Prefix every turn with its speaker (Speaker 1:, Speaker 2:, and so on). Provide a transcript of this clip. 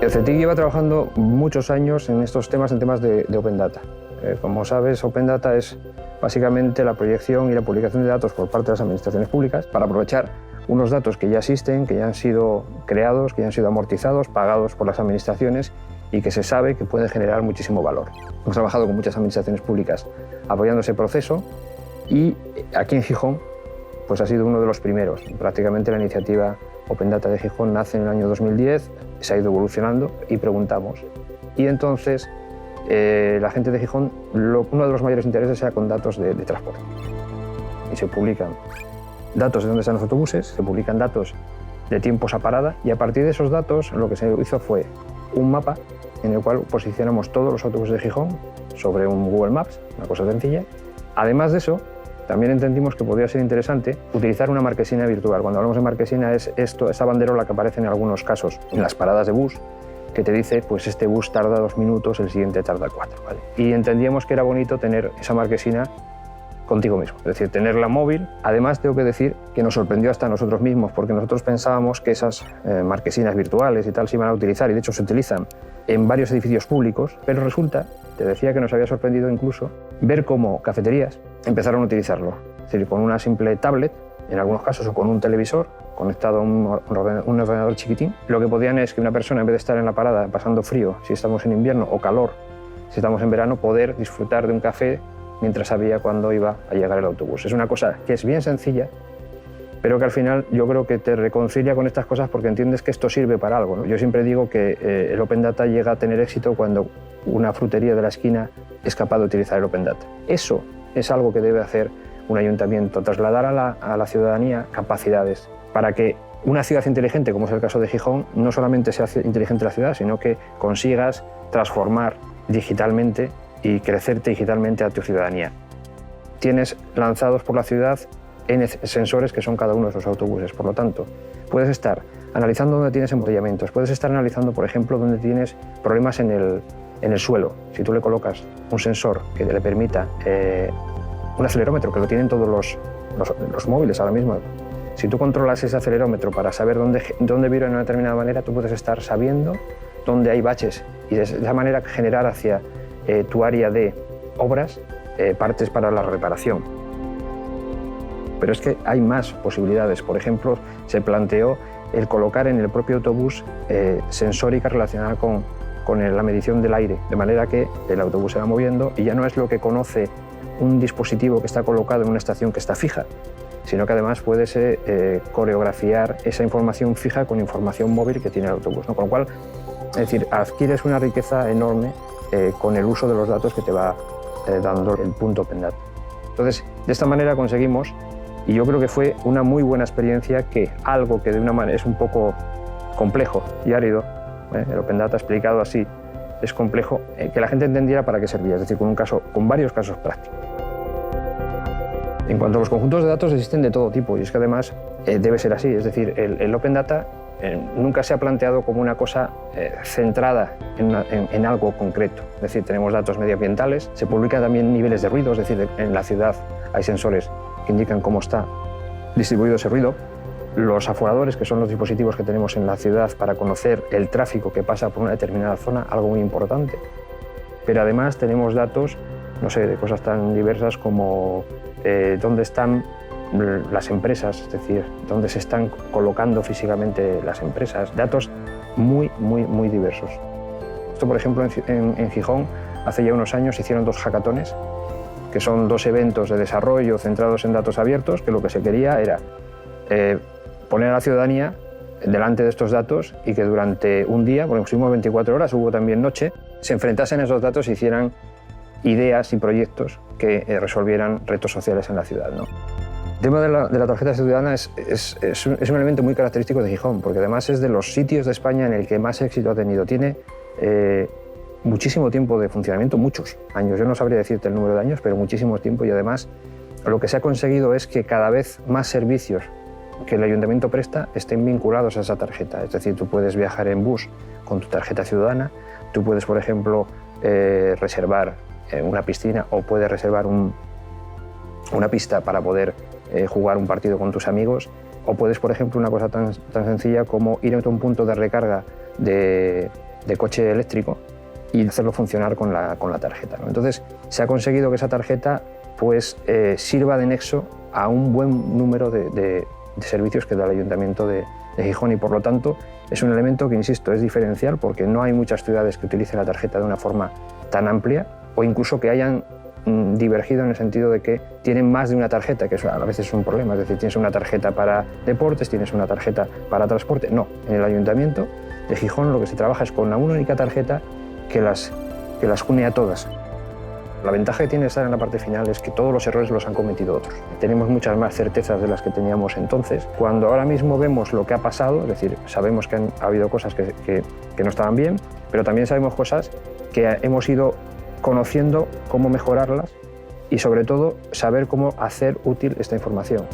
Speaker 1: El CETIC lleva trabajando muchos años en estos temas, en temas de Open Data. Como sabes, Open Data es básicamente la proyección y la publicación de datos por parte de las administraciones públicas para aprovechar unos datos que ya existen, que ya han sido creados, que ya han sido amortizados, pagados por las administraciones y que se sabe que pueden generar muchísimo valor. Hemos trabajado con muchas administraciones públicas apoyando ese proceso y aquí en Gijón pues ha sido uno de los primeros. Prácticamente la iniciativa Open Data de Gijón nace en el año 2010, se ha ido evolucionando y preguntamos. Y entonces la gente de Gijón, uno de los mayores intereses era con datos de transporte. Y se publican datos de dónde están los autobuses, se publican datos de tiempos a parada y a partir de esos datos lo que se hizo fue un mapa en el cual posicionamos todos los autobuses de Gijón sobre un Google Maps, una cosa sencilla. Además de eso, también entendimos que podría ser interesante utilizar una marquesina virtual. Cuando hablamos de marquesina es esa banderola que aparece en algunos casos en las paradas de bus, que te dice, pues este bus tarda 2 minutos, el siguiente tarda 4. ¿Vale? Y entendíamos que era bonito tener esa marquesina contigo mismo, es decir, tenerla móvil. Además, tengo que decir que nos sorprendió hasta nosotros mismos, porque nosotros pensábamos que esas marquesinas virtuales y tal se iban a utilizar, y de hecho se utilizan en varios edificios públicos, pero resulta, te decía que nos había sorprendido incluso, ver cómo cafeterías empezaron a utilizarlo, es decir, con una simple tablet, en algunos casos, o con un televisor conectado a un ordenador chiquitín. Lo que podían es que una persona, en vez de estar en la parada pasando frío, si estamos en invierno, o calor, si estamos en verano, poder disfrutar de un café mientras sabía cuándo iba a llegar el autobús. Es una cosa que es bien sencilla, pero que al final yo creo que te reconcilia con estas cosas porque entiendes que esto sirve para algo, ¿no? Yo siempre digo que el Open Data llega a tener éxito cuando una frutería de la esquina es capaz de utilizar el Open Data. Eso es algo que debe hacer un ayuntamiento, trasladar a la ciudadanía capacidades para que una ciudad inteligente, como es el caso de Gijón, no solamente sea inteligente la ciudad, sino que consigas transformar digitalmente y crecerte digitalmente a tu ciudadanía. Tienes lanzados por la ciudad N sensores que son cada uno de esos autobuses, por lo tanto, puedes estar analizando dónde tienes embotellamientos, puedes estar analizando, por ejemplo, dónde tienes problemas en el suelo. Si tú le colocas un sensor que le permita un acelerómetro, que lo tienen todos los móviles ahora mismo, si tú controlas ese acelerómetro para saber dónde vibra de una determinada manera, tú puedes estar sabiendo dónde hay baches y de esa manera generar hacia tu área de obras partes para la reparación. Pero es que hay más posibilidades. Por ejemplo, se planteó el colocar en el propio autobús sensórica relacionada con la medición del aire, de manera que el autobús se va moviendo y ya no es lo que conoce un dispositivo que está colocado en una estación que está fija, sino que además puedes coreografiar esa información fija con información móvil que tiene el autobús, ¿no? Con lo cual, es decir, adquieres una riqueza enorme con el uso de los datos que te va dando el punto Open Data. Entonces, de esta manera conseguimos, y yo creo que fue una muy buena experiencia, que algo que de una manera es un poco complejo y árido, el Open Data explicado así, es complejo, que la gente entendiera para qué servía, es decir, con varios casos prácticos. En cuanto a los conjuntos de datos, existen de todo tipo, y es que además debe ser así, es decir, el Open Data nunca se ha planteado como una cosa centrada en algo concreto. Es decir, tenemos datos medioambientales, se publican también niveles de ruido, es decir, en la ciudad hay sensores que indican cómo está distribuido ese ruido. Los aforadores, que son los dispositivos que tenemos en la ciudad para conocer el tráfico que pasa por una determinada zona, algo muy importante. Pero además tenemos datos, no sé, de cosas tan diversas como dónde están las empresas, es decir, dónde se están colocando físicamente las empresas, datos muy, muy, muy diversos. Esto, por ejemplo, en Gijón, hace ya unos años hicieron 2 hackatones, que son 2 eventos de desarrollo centrados en datos abiertos, que lo que se quería era poner a la ciudadanía delante de estos datos y que durante un día, porque pusimos 24 horas, hubo también noche, se enfrentasen a esos datos e hicieran ideas y proyectos que resolvieran retos sociales en la ciudad, ¿no? El tema de la tarjeta ciudadana es un elemento muy característico de Gijón, porque además es de los sitios de España en el que más éxito ha tenido. Tiene muchísimo tiempo de funcionamiento, muchos años. Yo no sabría decirte el número de años, pero muchísimo tiempo, y además lo que se ha conseguido es que cada vez más servicios que el ayuntamiento presta estén vinculados a esa tarjeta. Es decir, tú puedes viajar en bus con tu tarjeta ciudadana, tú puedes, por ejemplo, reservar una piscina o puedes reservar una pista para poder jugar un partido con tus amigos, o puedes, por ejemplo, una cosa tan sencilla como ir a un punto de recarga de coche eléctrico y hacerlo funcionar con la tarjeta, ¿no? Entonces, se ha conseguido que esa tarjeta pues, sirva de nexo a un buen número de servicios que da el Ayuntamiento de Gijón, y por lo tanto es un elemento que, insisto, es diferencial porque no hay muchas ciudades que utilicen la tarjeta de una forma tan amplia, o incluso que hayan divergido en el sentido de que tienen más de una tarjeta, que eso a veces es un problema. Es decir, tienes una tarjeta para deportes, tienes una tarjeta para transporte. No, en el Ayuntamiento de Gijón lo que se trabaja es con una única tarjeta que las une a todas. La ventaja que tiene estar en la parte final es que todos los errores los han cometido otros. Tenemos muchas más certezas de las que teníamos entonces. Cuando ahora mismo vemos lo que ha pasado, es decir, sabemos que ha habido cosas que no estaban bien, pero también sabemos cosas que hemos ido conociendo cómo mejorarlas y, sobre todo, saber cómo hacer útil esta información.